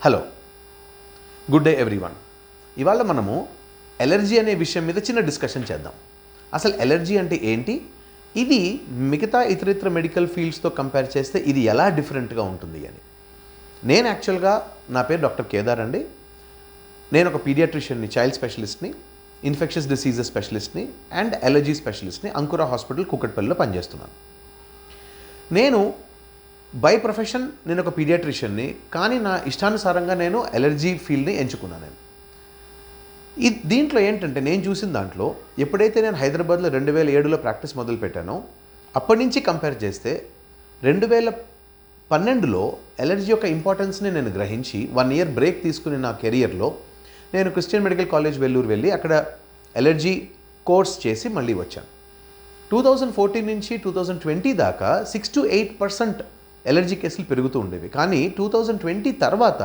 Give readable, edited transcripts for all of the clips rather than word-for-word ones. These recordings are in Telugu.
Hello, good day everyone. ఇవాళ మనము ఎలర్జీ అనే విషయం మీద చిన్న డిస్కషన్ చేద్దాం. అసలు ఎలర్జీ అంటే ఏంటి, ఇది మిగతా ఇతరితర మెడికల్ ఫీల్డ్స్తో కంపేర్ చేస్తే ఇది ఎలా డిఫరెంట్గా ఉంటుంది అని. నేను యాక్చువల్గా నా పేరు డాక్టర్ కేదార్ అండి. నేను ఒక పీడియాట్రిషియన్ని, చైల్డ్ స్పెషలిస్ట్ని, ఇన్ఫెక్షస్ డిసీజెస్ స్పెషలిస్ట్ని అండ్ ఎలర్జీ స్పెషలిస్ట్ని అంకుర హాస్పిటల్ కూకట్పల్లిలో పనిచేస్తున్నాను. నేను బై ప్రొఫెషన్ నేను ఒక పీడియాట్రిషియన్ని, కానీ నా ఇష్టానుసారంగా నేను ఎలర్జీ ఫీల్డ్ని ఎంచుకున్నాను. దీంట్లో ఏంటంటే నేను చూసిన దాంట్లో ఎప్పుడైతే నేను హైదరాబాద్లో 2007లో ప్రాక్టీస్ మొదలు పెట్టానో అప్పటి నుంచి కంపేర్ చేస్తే 2012లో ఎలర్జీ యొక్క ఇంపార్టెన్స్ని నేను గ్రహించి 1 ఇయర్ బ్రేక్ తీసుకుని నా కెరియర్లో నేను క్రిస్టియన్ మెడికల్ కాలేజ్ వెల్లూరు వెళ్ళి అక్కడ ఎలర్జీ కోర్స్ చేసి మళ్ళీ వచ్చాను. 2014 నుంచి 2020 దాకా 6 to 8% ఎలర్జీ కేసులు పెరుగుతూ ఉండేవి. కానీ 2020 తర్వాత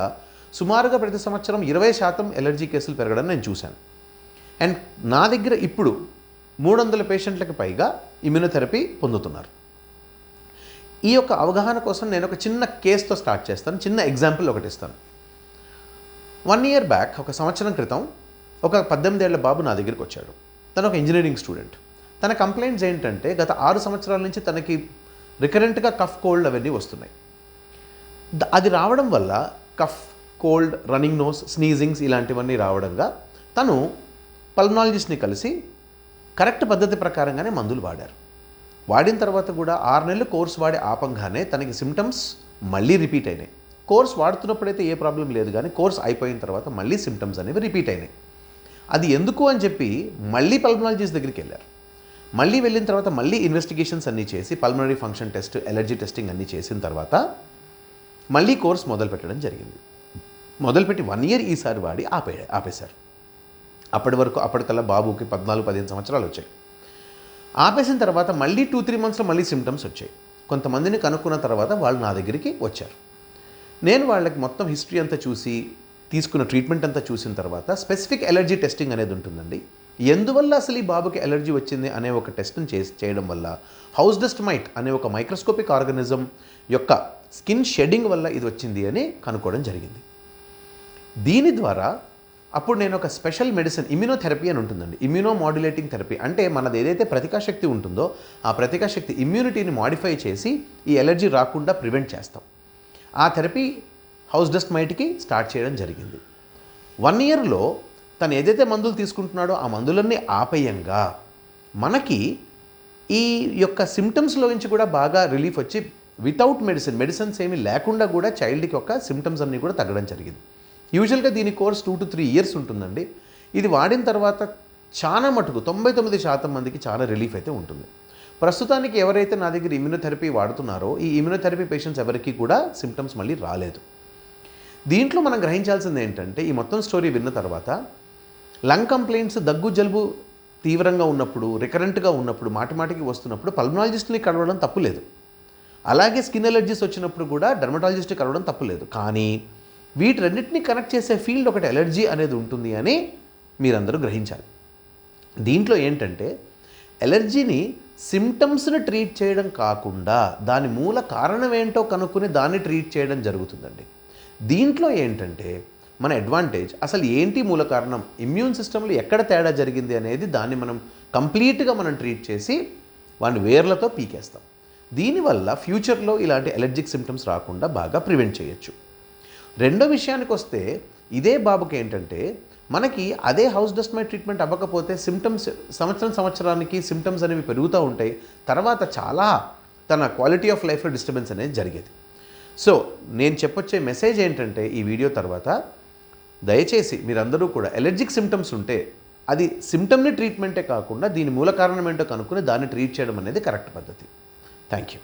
సుమారుగా ప్రతి సంవత్సరం 20% ఎలర్జీ కేసులు పెరగడం నేను చూశాను. అండ్ నా దగ్గర ఇప్పుడు 300 పేషెంట్లకు పైగా ఇమ్యూనోథెరపీ పొందుతున్నారు. ఈ యొక్క అవగాహన కోసం నేను ఒక చిన్న కేసుతో స్టార్ట్ చేస్తాను. చిన్న ఎగ్జాంపుల్ ఒకటి ఇస్తాను. 1 ఇయర్ బ్యాక్, ఒక సంవత్సరం క్రితం, ఒక 18 ఏళ్ల బాబు నా దగ్గరికి వచ్చాడు. తను ఒక ఇంజనీరింగ్ స్టూడెంట్. తన కంప్లైంట్స్ ఏంటంటే గత 6 సంవత్సరాల నుంచి తనకి రికరెంట్గా కఫ్, కోల్డ్ అవన్నీ వస్తున్నాయి. అది రావడం వల్ల cough, cold, running nose, sneezings ఇలాంటివన్నీ రావడంగా తను పల్మనాలజిస్ట్ని కలిసి కరెక్ట్ పద్ధతి ప్రకారంగానే మందులు వాడారు. వాడిన తర్వాత కూడా 6 నెలలు కోర్స్ వాడి ఆపంగానే తనకి సిమ్టమ్స్ మళ్ళీ రిపీట్ అయినాయి. కోర్స్ వాడుతున్నప్పుడైతే ఏ ప్రాబ్లం లేదు, కానీ కోర్స్ అయిపోయిన తర్వాత మళ్ళీ సిమ్టమ్స్ అనేవి రిపీట్ అయినాయి. అది ఎందుకు అని చెప్పి మళ్ళీ పల్మనాలజిస్ట్ దగ్గరికి వెళ్ళారు. మళ్ళీ వెళ్ళిన తర్వాత మళ్ళీ ఇన్వెస్టిగేషన్స్ అన్నీ చేసి pulmonary function test, allergy testing అన్నీ చేసిన తర్వాత మళ్ళీ కోర్స్ మొదలు పెట్టడం జరిగింది. మొదలుపెట్టి 1 ఇయర్ ఈసారి వాడి ఆపేశారు. అప్పటికల్లా బాబుకి 14-15 సంవత్సరాలు వచ్చాయి. ఆపేసిన తర్వాత మళ్ళీ 2-3 మంత్స్లో మళ్ళీ సిమ్టమ్స్ వచ్చాయి. కొంతమందిని కనుక్కున్న తర్వాత వాళ్ళు నా దగ్గరికి వచ్చారు. నేను వాళ్ళకి మొత్తం హిస్టరీ అంతా చూసి, తీసుకున్న ట్రీట్మెంట్ అంతా చూసిన తర్వాత స్పెసిఫిక్ ఎలర్జీ టెస్టింగ్ అనేది ఉంటుందండి. ఎందువల్ల అసలు ఈ బాబుకి ఎలర్జీ వచ్చింది అనే ఒక టెస్ట్ని చేయడం వల్ల హౌస్ డస్ట్ మైట్ అనే ఒక మైక్రోస్కోపిక్ ఆర్గానిజం యొక్క స్కిన్ షెడ్డింగ్ వల్ల ఇది వచ్చింది అని కనుక్కోవడం జరిగింది. దీని ద్వారా అప్పుడు నేను ఒక స్పెషల్ మెడిసిన్, ఇమ్యూనోథెరపీ అని ఉంటుందండి. ఇమ్యూనో మాడ్యులేటింగ్ థెరపీ అంటే మనది ఏదైతే ప్రతికాశక్తి ఉంటుందో ఆ ప్రతికాశక్తి ఇమ్యూనిటీని మాడిఫై చేసి ఈ ఎలర్జీ రాకుండా ప్రివెంట్ చేస్తాం. ఆ థెరపీ హౌస్ డస్ట్ మైట్కి స్టార్ట్ చేయడం జరిగింది. 1 ఇయర్లో తను ఏదైతే మందులు తీసుకుంటున్నాడో ఆ మందులన్నీ ఆపేయంగా మనకి ఈ యొక్క సిమ్టమ్స్లో నుంచి కూడా బాగా రిలీఫ్ వచ్చి వితౌట్ మెడిసిన్స్ ఏమీ లేకుండా కూడా చైల్డ్కి యొక్క సిమ్టమ్స్ అన్నీ కూడా తగ్గడం జరిగింది. యూజువల్గా దీని కోర్స్ 2 to 3 ఇయర్స్ ఉంటుందండి. ఇది వాడిన తర్వాత చాలా మటుకు 99% మందికి చాలా రిలీఫ్ అయితే ఉంటుంది. ప్రస్తుతానికి ఎవరైతే నా దగ్గర ఇమ్యూనోథెరపీ వాడుతున్నారో ఈ ఇమ్యూనోథెరపీ పేషెంట్స్ ఎవరికి కూడా సిమ్టమ్స్ మళ్ళీ రాలేదు. దీంట్లో మనం గ్రహించాల్సింది ఏంటంటే ఈ మొత్తం స్టోరీ విన్న తర్వాత లంగ్ కంప్లైంట్స్, దగ్గు, జలుబు తీవ్రంగా ఉన్నప్పుడు, రికరెంట్గా ఉన్నప్పుడు, మాటిమాటికి వస్తున్నప్పుడు పల్మనాలజిస్ట్ని కలవడం తప్పులేదు. అలాగే స్కిన్ ఎలర్జీస్ వచ్చినప్పుడు కూడా డెర్మటాలజిస్ట్ని కలవడం తప్పులేదు. కానీ వీటన్నిటిని కనెక్ట్ చేసే ఫీల్డ్ ఒకటి ఎలర్జీ అనేది ఉంటుంది అని మీరందరూ గ్రహించాలి. దీంట్లో ఏంటంటే ఎలర్జీని సిమ్టమ్స్ని ట్రీట్ చేయడం కాకుండా దాని మూల కారణం ఏంటో కనుక్కుని దాన్ని ట్రీట్ చేయడం జరుగుతుందండి. దీంట్లో ఏంటంటే మన అడ్వాంటేజ్ అసలు ఏంటి మూల కారణం, ఇమ్యూన్ సిస్టంలో ఎక్కడ తేడా జరిగింది అనేది దాన్ని మనం కంప్లీట్గా మనం ట్రీట్ చేసి వాడిని వేర్లతో పీకేస్తాం. దీనివల్ల ఫ్యూచర్లో ఇలాంటి ఎలర్జిక్ సిమ్టమ్స్ రాకుండా బాగా ప్రివెంట్ చేయొచ్చు. రెండో విషయానికి వస్తే ఇదే బాబుకి ఏంటంటే మనకి అదే హౌస్ డస్ట్ మైట్ ట్రీట్మెంట్ అవ్వకపోతే సిమ్టమ్స్ సంవత్సరానికి సిమ్టమ్స్ అనేవి పెరుగుతూ ఉంటాయి. తర్వాత చాలా తన క్వాలిటీ ఆఫ్ లైఫ్లో డిస్టర్బెన్స్ అనేది జరిగేది. సో నేను చెప్పొచ్చే మెసేజ్ ఏంటంటే ఈ వీడియో తర్వాత దయచేసి మీరందరూ కూడా ఎలర్జిక్ సిమ్టమ్స్ ఉంటే అది సిమ్టమ్ని ట్రీట్మెంటే కాకుండా దీని మూల కారణం ఏంటో కనుక్కుని దాన్ని ట్రీట్ చేయడం అనేది కరెక్ట్ పద్ధతి. Thank you.